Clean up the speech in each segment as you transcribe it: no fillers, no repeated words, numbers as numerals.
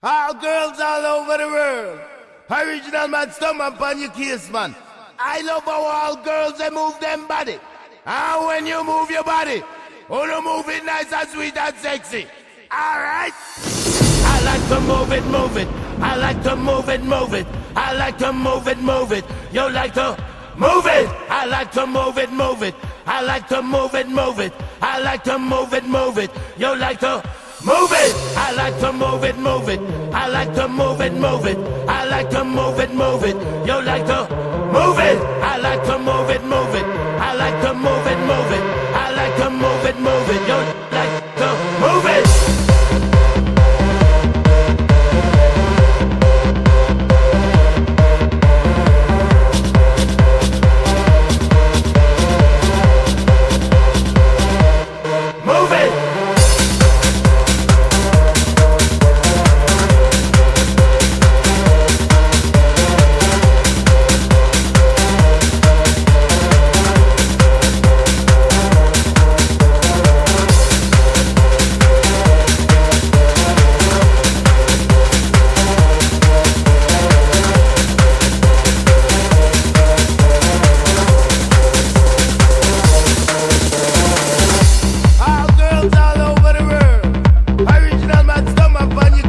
All girls all over the world. Original man, stomach on your case, man. I love how all girls they move them body. And when you move your body, you move it nice and sweet and sexy. Alright? I like to move it, move it. I like to move it, move it. I like to move it, move it. You like to move it. I like to move it, move it. I like to move it, move it. I like to move it, move it. You like to move it. I like to move it, move it. I like to move it, move it. I like to move it, move it. You like to move it. I like to move it, move it. I like to move it, move it. I like to move it, move it. You like to move it.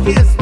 Kiss